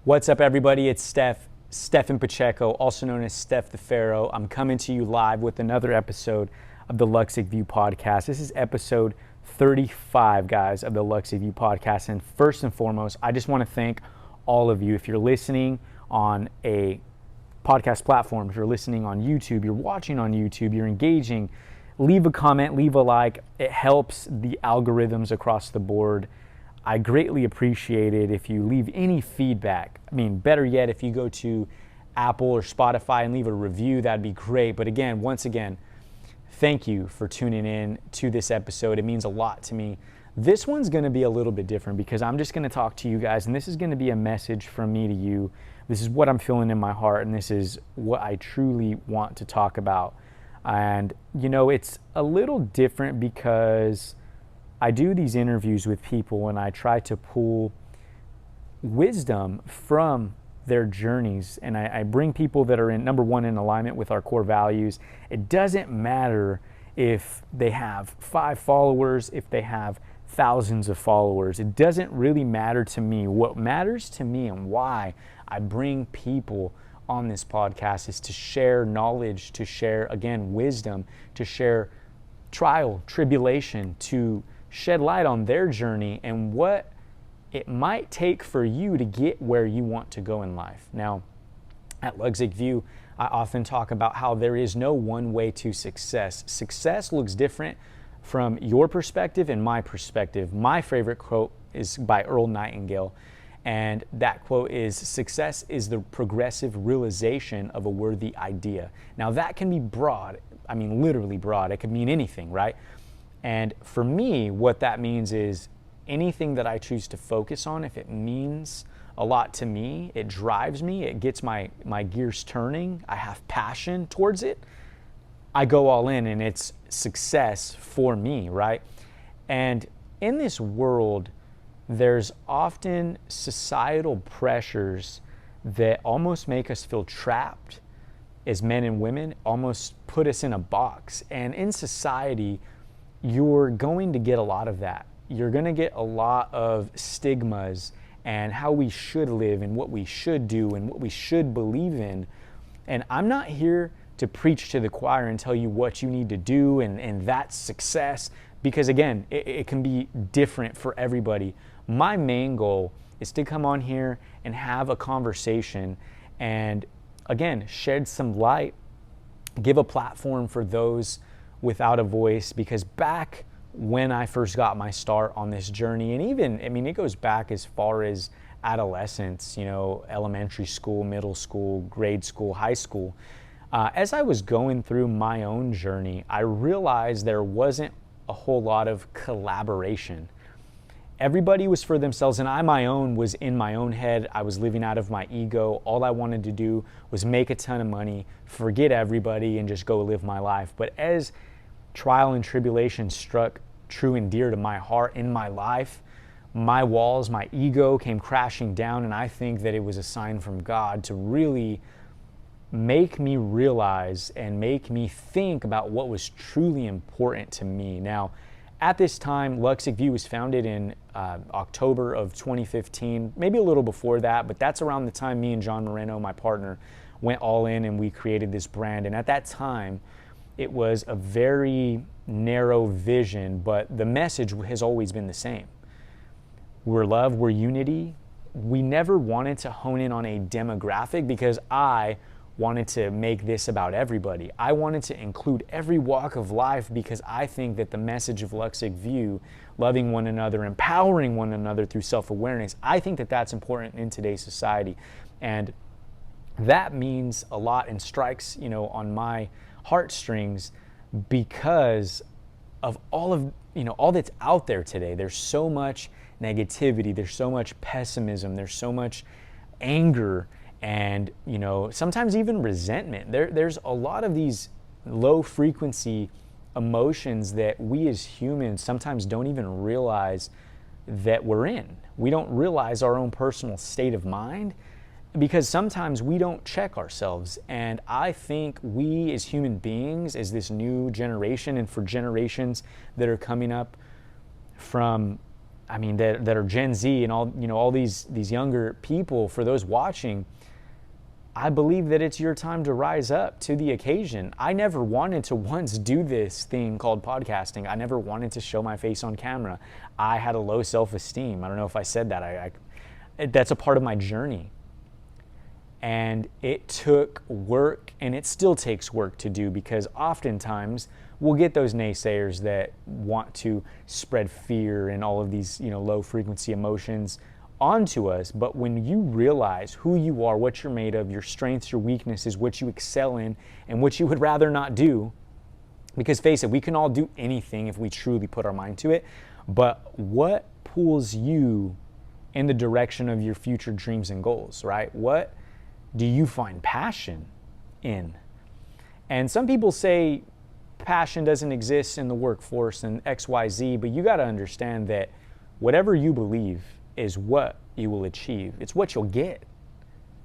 What's up, everybody? It's Stefan Pacheco, also known as Steph the Pharaoh. I'm coming to you live with another episode of the Luxic Vue Podcast. This is episode 35, guys, of the Luxic Vue Podcast. And first and foremost, I just want to thank all of you. If you're listening on a podcast platform, if you're listening on YouTube, you're watching on YouTube, you're engaging, leave a comment, leave a like. It helps the algorithms across the board. I greatly appreciate it if you leave any feedback. I mean, better yet, if you go to Apple or Spotify and leave a review, that'd be great. But again, once again, thank you for tuning in to this episode. It means a lot to me. This one's going to be a little bit different because I'm just going to talk to you guys, and this is going to be a message from me to you. This is what I'm feeling in my heart, and this is what I truly want to talk about. And, you know, it's a little different because I do these interviews with people and I try to pull wisdom from their journeys, and I bring people that are number one, in alignment with our core values. It doesn't matter if they have 5 followers, if they have thousands of followers. It doesn't really matter to me. What matters to me and why I bring people on this podcast is to share knowledge, to share, again, wisdom, to share trial, tribulation, to shed light on their journey and what it might take for you to get where you want to go in life. Now, at Luxic Vue, I often talk about how there is no one way to success. Success looks different from your perspective and my perspective. My favorite quote is by Earl Nightingale, and that quote is, "Success is the progressive realization of a worthy idea." Now, that can be broad. I mean, literally broad. It could mean anything, right? And for me, what that means is anything that I choose to focus on, if it means a lot to me, it drives me, it gets my gears turning, I have passion towards it, I go all in, and it's success for me, right? And in this world, there's often societal pressures that almost make us feel trapped as men and women, almost put us in a box. And in society, you're going to get a lot of that. You're going to get a lot of stigmas and how we should live and what we should do and what we should believe in. And I'm not here to preach to the choir and tell you what you need to do and that's success, because again, it can be different for everybody. My main goal is to come on here and have a conversation and, again, shed some light, give a platform for those without a voice, because back when I first got my start on this journey, and even, I mean, it goes back as far as adolescence, you know, elementary school, middle school, grade school, high school. As I was going through my own journey, I realized there wasn't a whole lot of collaboration. Everybody was for themselves, and I, my own, was in my own head. I was living out of my ego. All I wanted to do was make a ton of money, forget everybody, and just go live my life. But as trial and tribulation struck true and dear to my heart in my life, my walls, my ego came crashing down, and I think that it was a sign from God to really make me realize and make me think about what was truly important to me. Now, at this time, Luxic Vue was founded in October of 2015, maybe a little before that, but that's around the time me and John Moreno, my partner, went all in and we created this brand. And at that time, it was a very narrow vision, but the message has always been the same. We're love, we're unity. We never wanted to hone in on a demographic because I wanted to make this about everybody. I wanted to include every walk of life because I think that the message of Luxic Vue, loving one another, empowering one another through self-awareness, I think that that's important in today's society. And that means a lot and strikes, you know, on my heartstrings because of all that's out there today. There's so much negativity, there's so much pessimism, there's so much anger, and, you know, sometimes even resentment. There's a lot of these low frequency emotions that we as humans sometimes don't even realize that we're in. We don't realize our own personal state of mind because sometimes we don't check ourselves. And I think we as human beings, as this new generation and for generations that are coming up from I mean, that are Gen Z and all these younger people, for those watching, I believe that it's your time to rise up to the occasion. I never wanted to once do this thing called podcasting. I never wanted to show my face on camera. I had a low self-esteem. I don't know if I said that. That's a part of my journey. And it took work, and it still takes work to do, because oftentimes we'll get those naysayers that want to spread fear and all of these, low frequency emotions onto us. But when you realize who you are, what you're made of, your strengths, your weaknesses, what you excel in, and what you would rather not do, because face it, we can all do anything if we truly put our mind to it, but what pulls you in the direction of your future dreams and goals, right? What do you find passion in? And some people say passion doesn't exist in the workforce and XYZ, but you got to understand that whatever you believe is what you will achieve. It's what you'll get.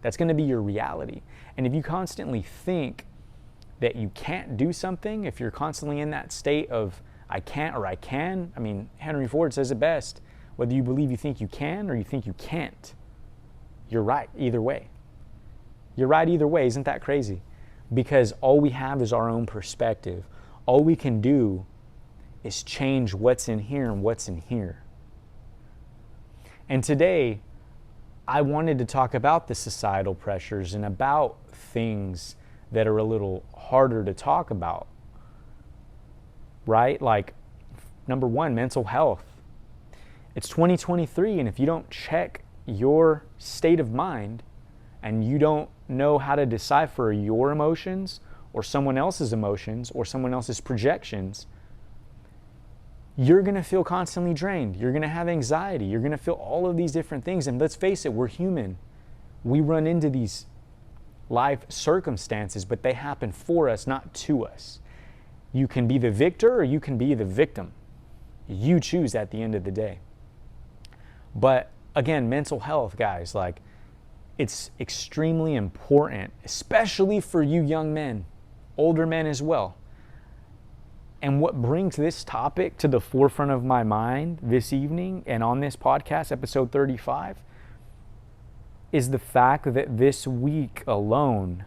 That's going to be your reality. And if you constantly think that you can't do something, if you're constantly in that state of I can't or I can, I mean, Henry Ford says it best, whether you believe you think you can or you think you can't, you're right either way. You're right either way. Isn't that crazy? Because all we have is our own perspective. All we can do is change what's in here and what's in here. And today, I wanted to talk about the societal pressures and about things that are a little harder to talk about, right? Like, number one, mental health. It's 2023, and if you don't check your state of mind and you don't know how to decipher your emotions or someone else's emotions or someone else's projections, you're going to feel constantly drained. You're going to have anxiety. You're going to feel all of these different things. And let's face it, we're human. We run into these life circumstances, but they happen for us, not to us. You can be the victor or you can be the victim. You choose at the end of the day. But again, mental health, guys, like, it's extremely important, especially for you young men, older men as well. And what brings this topic to the forefront of my mind this evening and on this podcast, episode 35, is the fact that this week alone,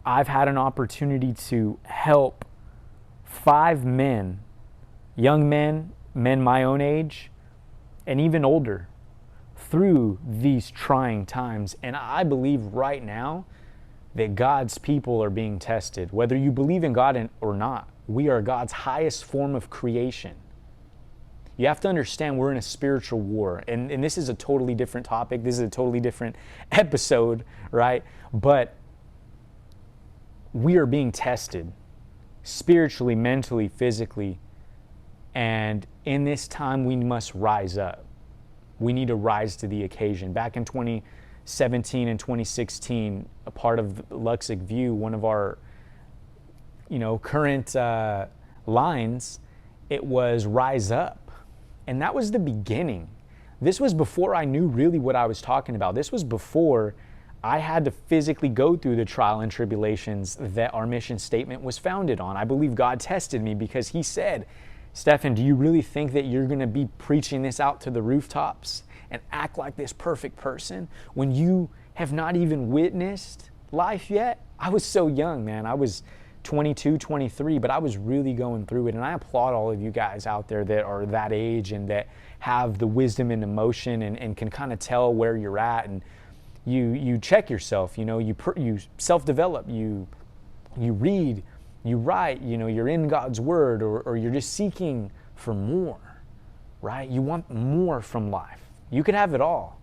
I've had an opportunity to help 5 men, young men, men my own age, and even older, through these trying times. And I believe right now that God's people are being tested. Whether you believe in God or not, we are God's highest form of creation. You have to understand we're in a spiritual war. And this is a totally different topic. This is a totally different episode, right? But we are being tested spiritually, mentally, physically. And in this time, we must rise up. We need to rise to the occasion. Back in 2017 and 2016, a part of Luxic Vue, one of our current lines, it was rise up. And that was the beginning. This was before I knew really what I was talking about. This was before I had to physically go through the trial and tribulations that our mission statement was founded on. I believe God tested me because He said, Stephan, do you really think that you're going to be preaching this out to the rooftops and act like this perfect person when you have not even witnessed life yet? I was so young, man. I was 22, 23, but I was really going through it. And I applaud all of you guys out there that are that age and that have the wisdom and emotion and can kind of tell where you're at. And you check yourself, you self-develop, you read, you write, you're in God's word, or you're just seeking for more, right? You want more from life. You can have it all.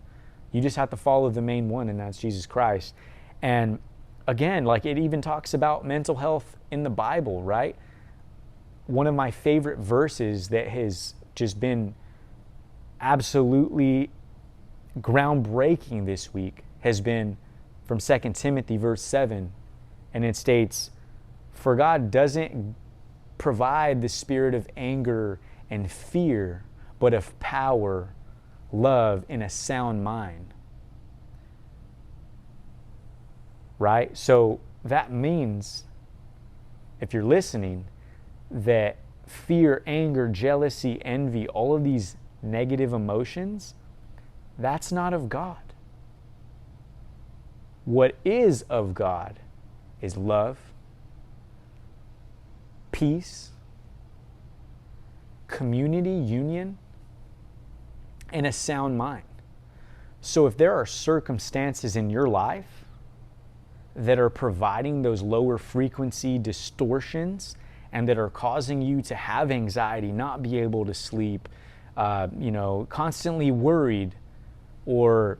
You just have to follow the main one, and that's Jesus Christ. And again, like, it even talks about mental health in the Bible, right? One of my favorite verses that has just been absolutely groundbreaking this week has been from 2 Timothy verse 7. And it states, "For God doesn't provide the spirit of anger and fear, but of power, love, and a sound mind." Right? So that means, if you're listening, that fear, anger, jealousy, envy, all of these negative emotions, that's not of God. What is of God is love, peace, community, union, and a sound mind. So if there are circumstances in your life that are providing those lower frequency distortions and that are causing you to have anxiety, not be able to sleep, constantly worried, or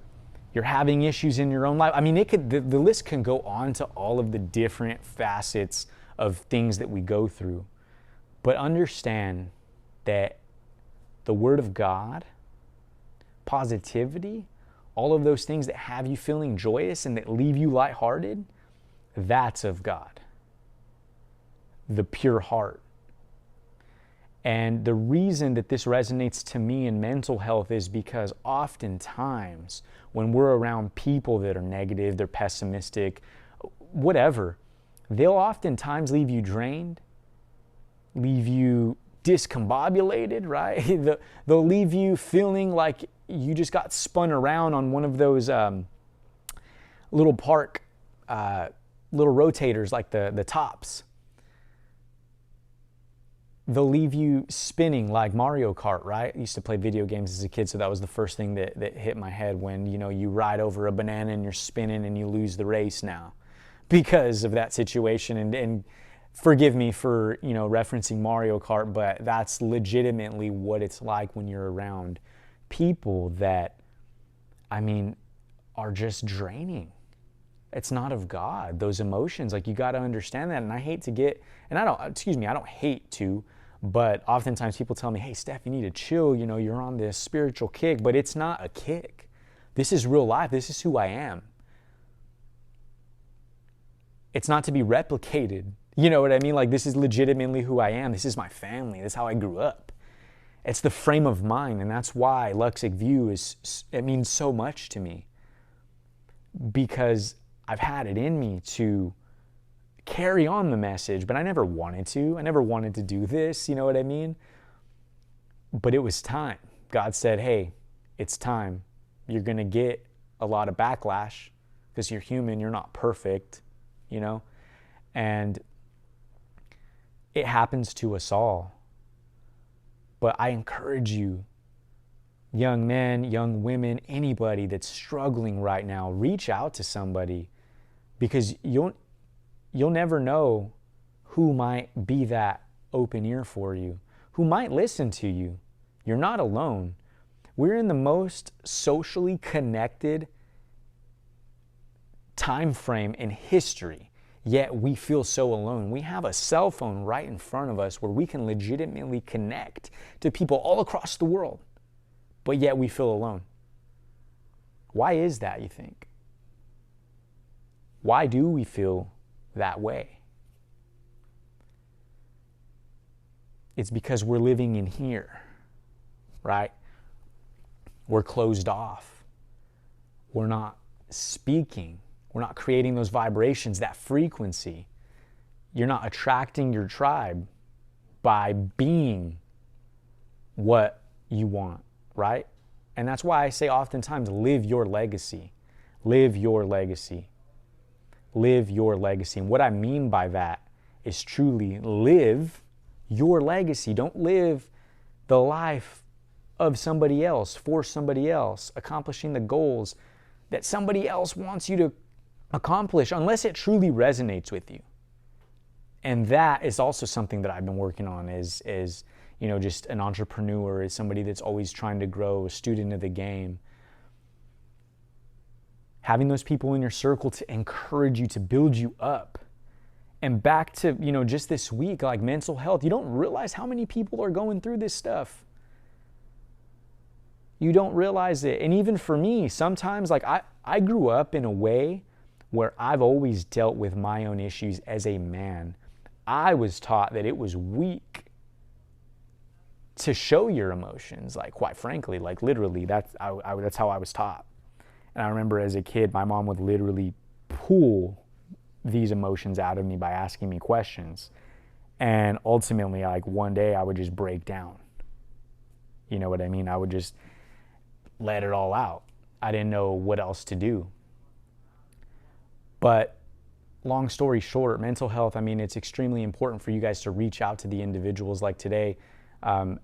you're having issues in your own life. I mean, the list can go on to all of the different facets of things that we go through. But understand that the Word of God, positivity, all of those things that have you feeling joyous and that leave you lighthearted, that's of God. The pure heart. And the reason that this resonates to me in mental health is because oftentimes when we're around people that are negative, they're pessimistic, whatever, they'll oftentimes leave you drained, leave you discombobulated, right? They'll leave you feeling like you just got spun around on one of those little park, little rotators like the tops. They'll leave you spinning like Mario Kart, right? I used to play video games as a kid, so that was the first thing that hit my head when, you ride over a banana and you're spinning and you lose the race now because of that situation. And forgive me for, referencing Mario Kart, but that's legitimately what it's like when you're around people that, are just draining. It's not of God, those emotions. Like, you got to understand that. And I hate to get, I don't hate to, but oftentimes people tell me, hey, Steph, you need to chill. You're on this spiritual kick, but it's not a kick. This is real life. This is who I am. It's not to be replicated. You know what I mean? Like, this is legitimately who I am. This is my family. This is how I grew up. It's the frame of mind. And that's why Luxic Vue it means so much to me, because I've had it in me to carry on the message, but I never wanted to. I never wanted to do this, you know what I mean? But it was time. God said, hey, it's time. You're going to get a lot of backlash because you're human, you're not perfect, and it happens to us all. But I encourage you, young men, young women, anybody that's struggling right now, reach out to somebody, because you'll never know who might be that open ear for you, who might listen to you. You're not alone. We're in the most socially connected time frame in history, yet we feel so alone. We have a cell phone right in front of us where we can legitimately connect to people all across the world, but yet we feel alone. Why is that, you think? Why do we feel that way? It's because we're living in here, right? We're closed off. We're not speaking. We're not creating those vibrations, that frequency. You're not attracting your tribe by being what you want, right? And that's why I say oftentimes, live your legacy. Live your legacy. Live your legacy. And what I mean by that is truly live your legacy. Don't live the life of somebody else, for somebody else, accomplishing the goals that somebody else wants you to accomplish, unless it truly resonates with you. And that is also something that I've been working on is just an entrepreneur, is somebody that's always trying to grow, a student of the game. Having those people in your circle to encourage you, to build you up. And back to, just this week, like mental health, you don't realize how many people are going through this stuff. You don't realize it. And even for me, sometimes, like I grew up in a way where I've always dealt with my own issues as a man. I was taught that it was weak to show your emotions, like, quite frankly, like literally, that's how I was taught. And I remember as a kid, my mom would literally pull these emotions out of me by asking me questions. And ultimately, like, one day I would just break down. You know what I mean? I would just let it all out. I didn't know what else to do. But long story short, mental health, I mean, it's extremely important for you guys to reach out to the individuals. Like today,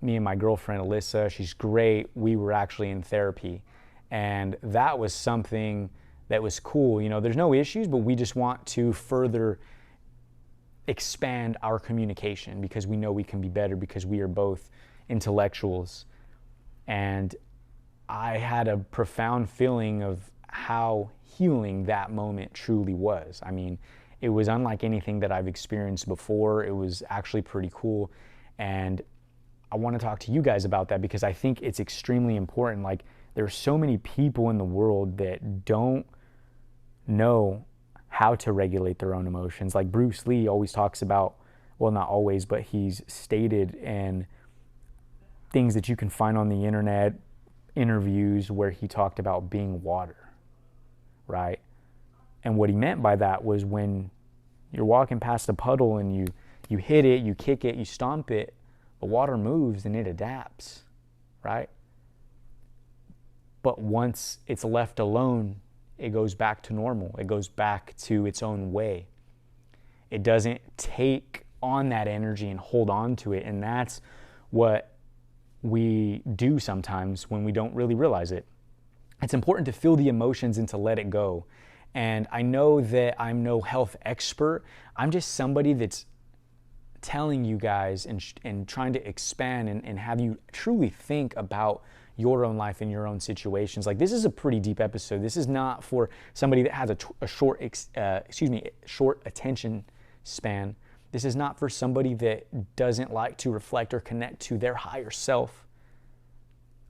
me and my girlfriend, Alyssa, she's great. We were actually in therapy. And that was something that was cool. You know, there's no issues, but we just want to further expand our communication because we know we can be better because we are both intellectuals. And I had a profound feeling of how healing that moment truly was. I mean, it was unlike anything that I've experienced before. It was actually pretty cool. And I want to talk to you guys about that because I think it's extremely important. Like, there's so many people in the world that don't know how to regulate their own emotions. Like Bruce Lee always talks about, well, not always, but he's stated in things that you can find on the internet, interviews where he talked about being water, right? And what he meant by that was when you're walking past a puddle and you hit it, you kick it, you stomp it, the water moves and it adapts, right? But once it's left alone, it goes back to normal. It goes back to its own way. It doesn't take on that energy and hold on to it. And that's what we do sometimes when we don't really realize it. It's important to feel the emotions and to let it go. And I know that I'm no health expert. I'm just somebody that's telling you guys and trying to expand and have you truly think about your own life and your own situations. Like, this is a pretty deep episode. This is not for somebody that has a short attention span. This is not for somebody that doesn't like to reflect or connect to their higher self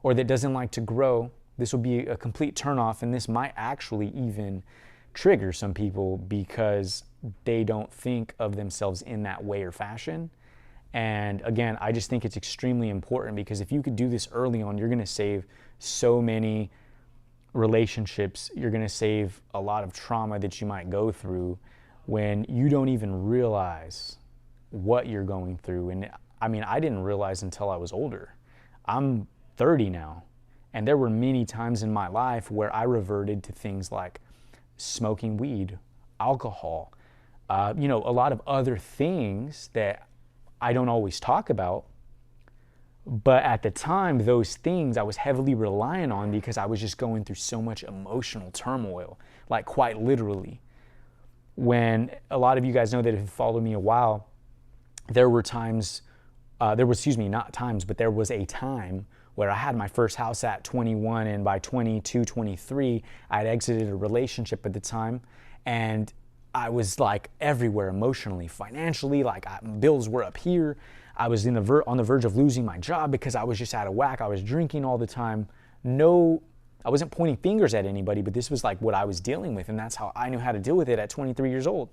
or that doesn't like to grow. This will be a complete turnoff, and this might actually even trigger some people because they don't think of themselves in that way or fashion. And again, I just think it's extremely important because if you could do this early on, you're going to save so many relationships. You're going to save a lot of trauma that you might go through when you don't even realize what you're going through. And I mean, I didn't realize until I was older. I'm 30 now, and there were many times in my life where I reverted to things like smoking weed, alcohol, a lot of other things that I don't always talk about. But at the time, those things I was heavily relying on because I was just going through so much emotional turmoil, like quite literally. When a lot of you guys know that have followed me a while, there was a time where I had my first house at 21, and by 22, 23, I had exited a relationship at the time, and I was like everywhere emotionally, financially, bills were up here. I was on the verge of losing my job because I was just out of whack. I was drinking all the time. I wasn't pointing fingers at anybody, but this was like what I was dealing with, and that's how I knew how to deal with it at 23 years old.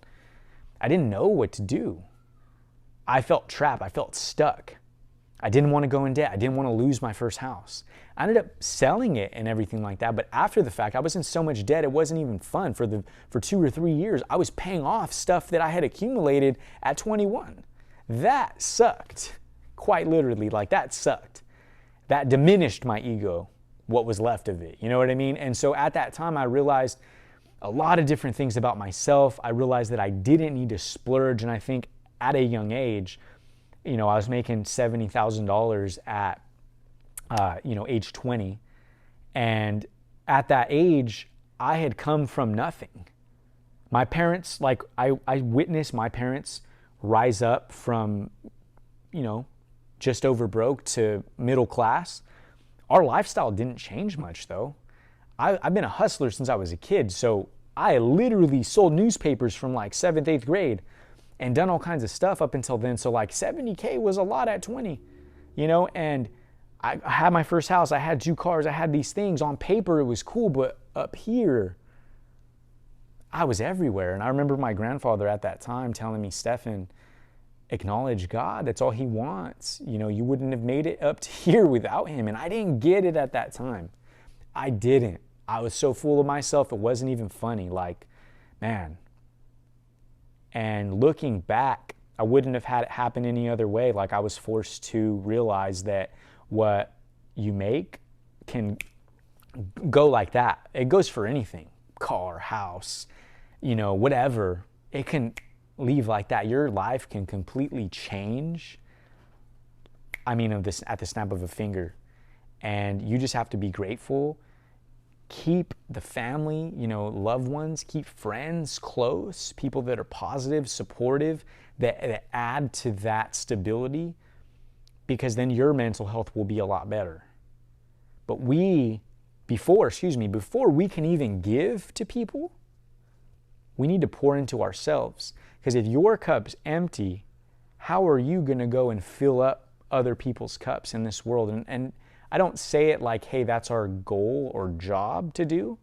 I didn't know what to do. I felt trapped. I felt stuck. I didn't want to go in debt. I didn't want to lose my first house. I ended up selling it and everything like that. But after the fact, I was in so much debt, it wasn't even fun. For 2 or 3 years, I was paying off stuff that I had accumulated at 21. That sucked. Quite literally, that sucked. That diminished my ego, what was left of it. You know what I mean? And so at that time, I realized a lot of different things about myself. I realized that I didn't need to splurge. And I think at a young age, I was making $70,000 at, age 20. And at that age, I had come from nothing. My parents, I witnessed my parents rise up from, just over broke to middle class. Our lifestyle didn't change much, though. I've been a hustler since I was a kid, so I literally sold newspapers from 7th, 8th grade and done all kinds of stuff up until then. So $70K was a lot at 20, and I had my first house. I had 2 cars. I had these things. On paper, it was cool, but up here, I was everywhere. And I remember my grandfather at that time telling me, Stephen, acknowledge God. That's all he wants. You wouldn't have made it up to here without him. And I didn't get it at that time. I didn't. I was so full of myself, it wasn't even funny. Man. And looking back, I wouldn't have had it happen any other way. I was forced to realize that what, you make can go like that. It goes for anything, car, house, whatever. It can leave like that. Your life can completely change. At the snap of a finger. And you just have to be grateful. Keep the family, loved ones, keep friends close, people that are positive, supportive, that add to that stability, because then your mental health will be a lot better. But before we can even give to people, we need to pour into ourselves. Because if your cup's empty, how are you going to go and fill up other people's cups in this world? And I don't say it like, hey, that's our goal or job to do.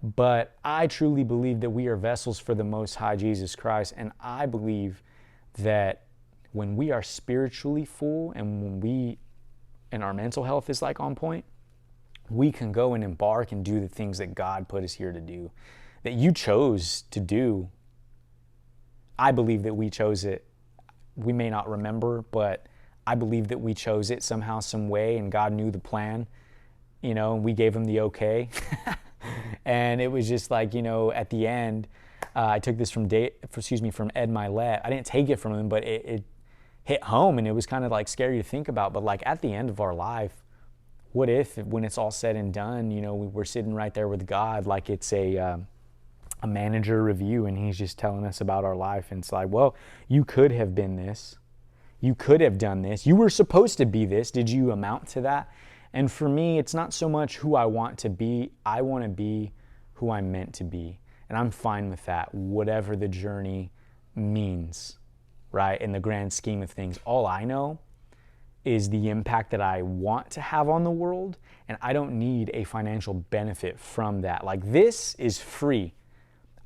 But I truly believe that we are vessels for the Most High Jesus Christ. And I believe that when we are spiritually full and our mental health is like on point, we can go and embark and do the things that God put us here to do, that you chose to do. I believe that we chose it. We may not remember, but I believe that we chose it somehow, some way, and God knew the plan, and we gave him the okay. And it was just like, at the end, I took this from Ed Milet. I didn't take it from him, but it hit home, and it was kind of like scary to think about. But like at the end of our life, what if when it's all said and done, we're sitting right there with God, like it's a manager review, and he's just telling us about our life. And it's like, well, you could have been this. You could have done this. You were supposed to be this. Did you amount to that? And for me, it's not so much who I want to be. I want to be who I'm meant to be. And I'm fine with that, whatever the journey means, right? In the grand scheme of things, all I know is the impact that I want to have on the world. And I don't need a financial benefit from that. Like, this is free.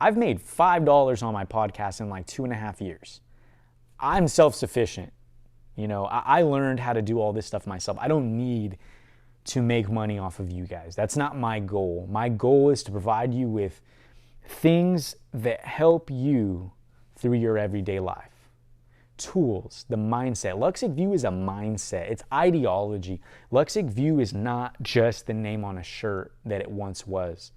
I've made $5 on my podcast in like 2.5 years. I'm self-sufficient. I learned how to do all this stuff myself. I don't need to make money off of you guys. That's not my goal. My goal is to provide you with things that help you through your everyday life. Tools, the mindset. Luxic Vue is a mindset. It's ideology. Luxic Vue is not just the name on a shirt that it once was.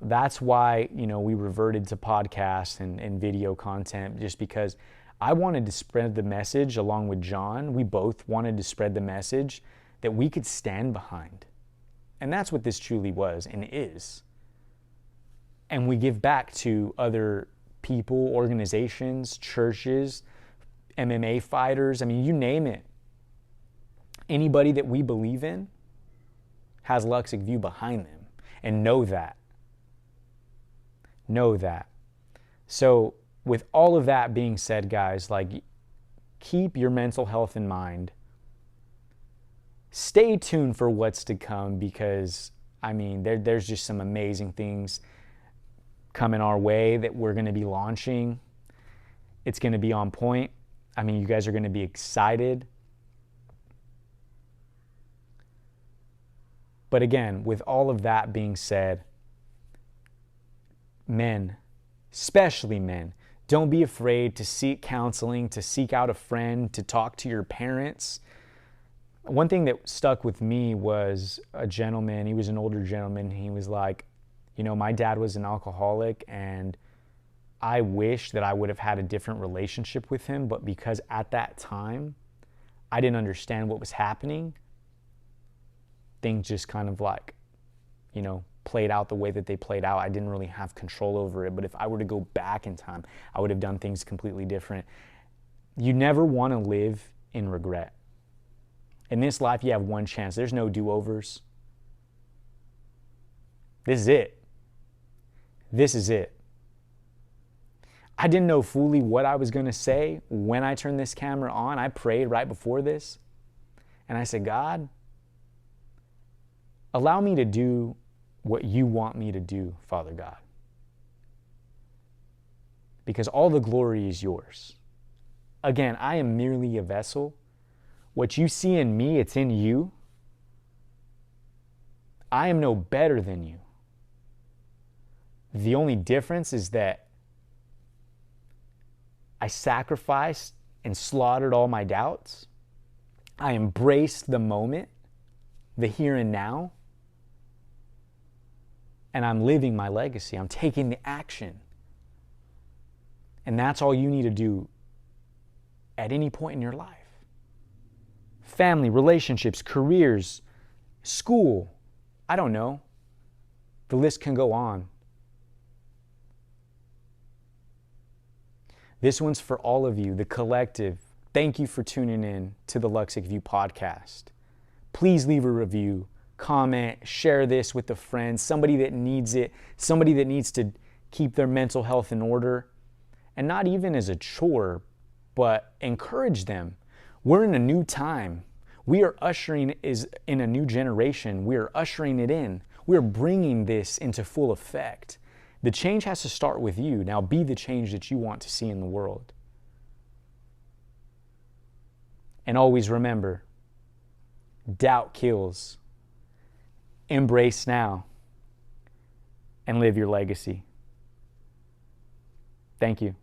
That's why, we reverted to podcasts and video content, just because I wanted to spread the message along with John. We both wanted to spread the message that we could stand behind. And that's what this truly was and is. And we give back to other people, organizations, churches, MMA fighters. You name it. Anybody that we believe in has Luxic Vue behind them. And know that. Know that. So with all of that being said, guys, like, keep your mental health in mind. Stay tuned for what's to come, because there's just some amazing things coming our way that we're going to be launching. It's going to be on point. You guys are going to be excited. But again, with all of that being said, men, especially men, don't be afraid to seek counseling, to seek out a friend, to talk to your parents. One thing that stuck with me was a gentleman. He was an older gentleman. He was like, my dad was an alcoholic, and I wish that I would have had a different relationship with him, but because at that time I didn't understand what was happening, things just kind of like, played out the way that they played out. I didn't really have control over it. But if I were to go back in time, I would have done things completely different. You never want to live in regret. In this life, you have one chance. There's no do-overs. This is it. This is it. I didn't know fully what I was going to say when I turned this camera on. I prayed right before this. And I said, God, allow me to do what you want me to do, Father God. Because all the glory is yours. Again, I am merely a vessel. What you see in me, it's in you. I am no better than you. The only difference is that I sacrificed and slaughtered all my doubts. I embraced the moment. the here and now, and I'm living my legacy. I'm taking the action. And that's all you need to do at any point in your life. Family, relationships, careers, school, I don't know. The list can go on. This one's for all of you, the collective. Thank you for tuning in to the Luxic Vue Podcast. Please leave a review, comment, share this with a friend, somebody that needs it, somebody that needs to keep their mental health in order. And not even as a chore, but encourage them. We're in a new time. We are ushering is in a new generation. We are ushering it in. We are bringing this into full effect. The change has to start with you. Now be the change that you want to see in the world. And always remember, doubt kills. Embrace now and live your legacy. Thank you.